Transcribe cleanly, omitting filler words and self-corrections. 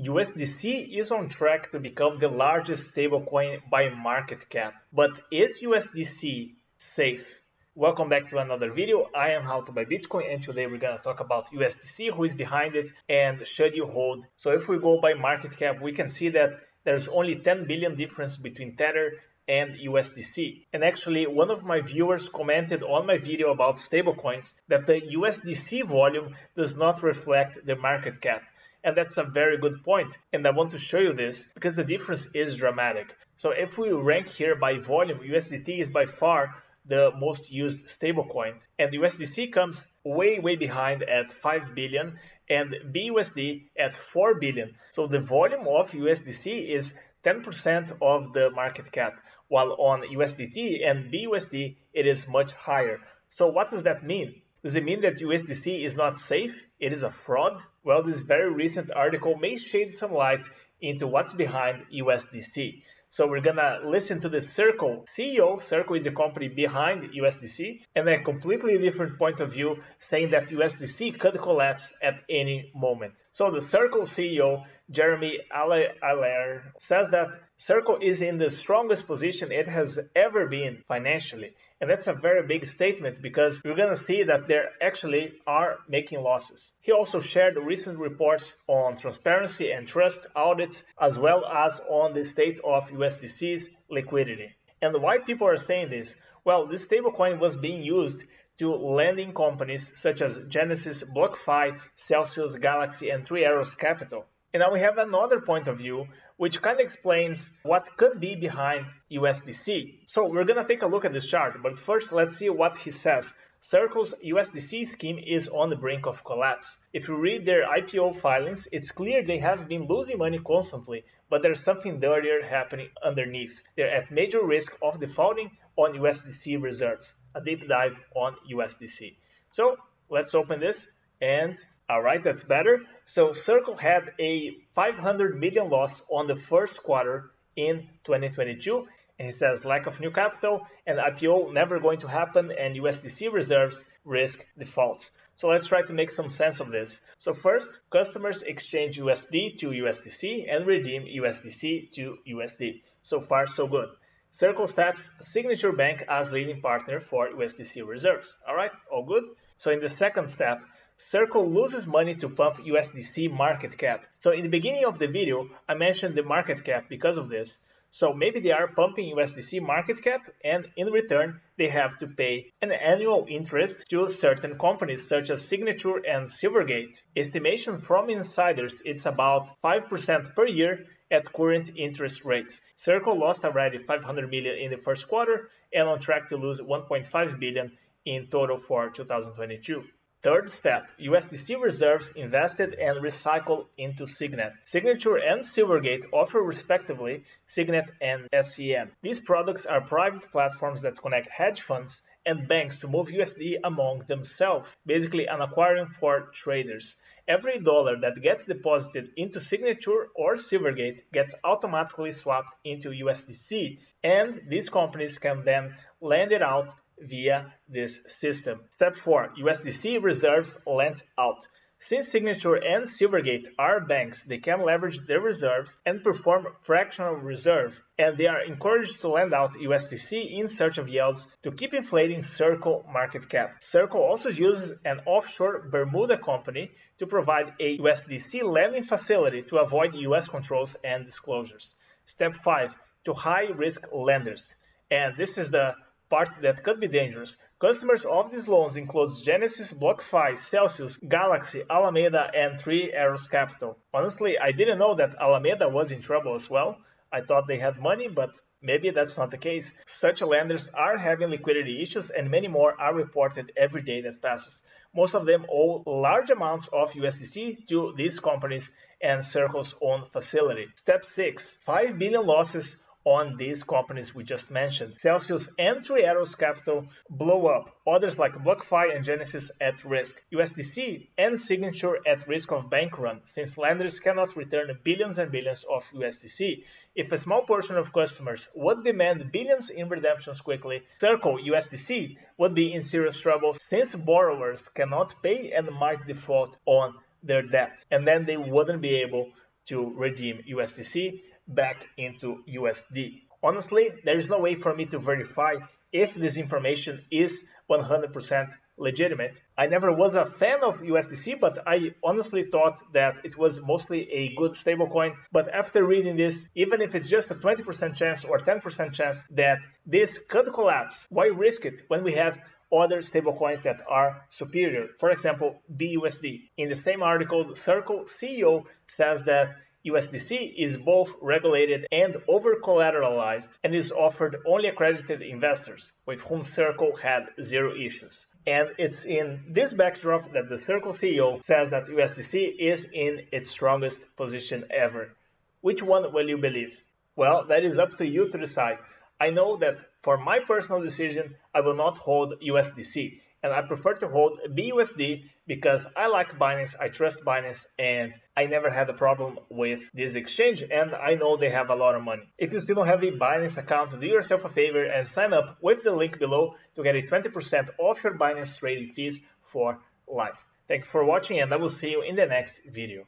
USDC is on track to become the largest stablecoin by market cap. But is USDC safe? Welcome back to another video. I am How to Buy Bitcoin, and today we're going to talk about USDC, who is behind it, and should you hold. So if we go by market cap, we can see that there's only 10 billion difference between Tether and USDC. And actually, one of my viewers commented on my video about stablecoins that the USDC volume does not reflect the market cap. And that's a very good point. And I want to show you this because the difference is dramatic. So if we rank here by volume, USDT is by far the most used stablecoin. And USDC comes way behind at 5 billion and BUSD at 4 billion. So the volume of USDC is 10% of the market cap, while on USDT and BUSD, it is much higher. So what does that mean? Does it mean that USDC is not safe? It is a fraud? Well, this very recent article may shed some light into what's behind USDC. So we're gonna listen to the Circle CEO. Circle is the company behind USDC, and a completely different point of view saying that USDC could collapse at any moment. So the Circle CEO, Jeremy Allaire, says that Circle is in the strongest position it has ever been financially. And that's a very big statement because we're going to see that they actually are making losses. He also shared recent reports on transparency and trust audits, as well as on the state of USDC's liquidity. And why people are saying this? Well, this stablecoin was being used to lending companies such as Genesis, BlockFi, Celsius, Galaxy, and Three Arrows Capital. And now we have another point of view which kind of explains what could be behind USDC. So we're going to take a look at this chart, but first let's see what he says. Circle's USDC scheme is on the brink of collapse. If you read their IPO filings, it's clear they have been losing money constantly, but there's something dirtier happening underneath. They're at major risk of defaulting on USDC reserves. A deep dive on USDC. So let's open this and alright, that's better. So Circle had a 500 million loss on the first quarter in 2022. And he says lack of new capital and IPO never going to happen and USDC reserves risk defaults. So let's try to make some sense of this. So first, customers exchange USD to USDC and redeem USDC to USD. So far, so good. Circle taps Signature Bank as leading partner for USDC reserves. Alright, all good. So in the second step, Circle loses money to pump USDC market cap. So in the beginning of the video, I mentioned the market cap because of this. So maybe they are pumping USDC market cap and in return, they have to pay an annual interest to certain companies such as Signature and Silvergate. Estimation from insiders, it's about 5% per year at current interest rates. Circle lost already 500 million in the first quarter and on track to lose 1.5 billion in total for 2022. Third step, USDC reserves invested and recycled into Signet. Signature and Silvergate offer respectively Signet and SEM. These products are private platforms that connect hedge funds and banks to move USD among themselves, basically an aquarium for traders. Every dollar that gets deposited into Signature or Silvergate gets automatically swapped into USDC, and these companies can then lend it out via this system. Step 4. USDC reserves lent out. Since Signature and Silvergate are banks, they can leverage their reserves and perform fractional reserve, and they are encouraged to lend out USDC in search of yields to keep inflating Circle market cap. Circle also uses an offshore Bermuda company to provide a USDC lending facility to avoid US controls and disclosures. Step 5. To high-risk lenders. And this is the part that could be dangerous. Customers of these loans includes Genesis, BlockFi, Celsius, Galaxy, Alameda, and Three Arrows Capital. Honestly, I didn't know that Alameda was in trouble as well. I thought they had money, but maybe that's not the case. Such lenders are having liquidity issues and many more are reported every day that passes. Most of them owe large amounts of USDC to these companies and Circle's own facility. Step 6. 5 billion losses on these companies we just mentioned. Celsius and Three Arrows Capital blow up. Others like BlockFi and Genesis at risk. USDC and Signature at risk of bank run, since lenders cannot return billions and billions of USDC. If a small portion of customers would demand billions in redemptions quickly, Circle USDC would be in serious trouble since borrowers cannot pay and might default on their debt. And then they wouldn't be able to redeem USDC back into USD. Honestly, there is no way for me to verify if this information is 100% legitimate. I never was a fan of USDC, but I honestly thought that it was mostly a good stablecoin. But after reading this, even if it's just a 20% chance or 10% chance that this could collapse, why risk it when we have other stablecoins that are superior? For example, BUSD. In the same article, the Circle CEO says that USDC is both regulated and over-collateralized and is offered only accredited investors, with whom Circle had zero issues. And it's in this backdrop that the Circle CEO says that USDC is in its strongest position ever. Which one will you believe? Well, that is up to you to decide. I know that for my personal decision, I will not hold USDC, and I prefer to hold BUSD because I like Binance, I trust Binance, and I never had a problem with this exchange, and I know they have a lot of money. If you still don't have a Binance account, do yourself a favor and sign up with the link below to get a 20% off your Binance trading fees for life. Thank you for watching, and I will see you in the next video.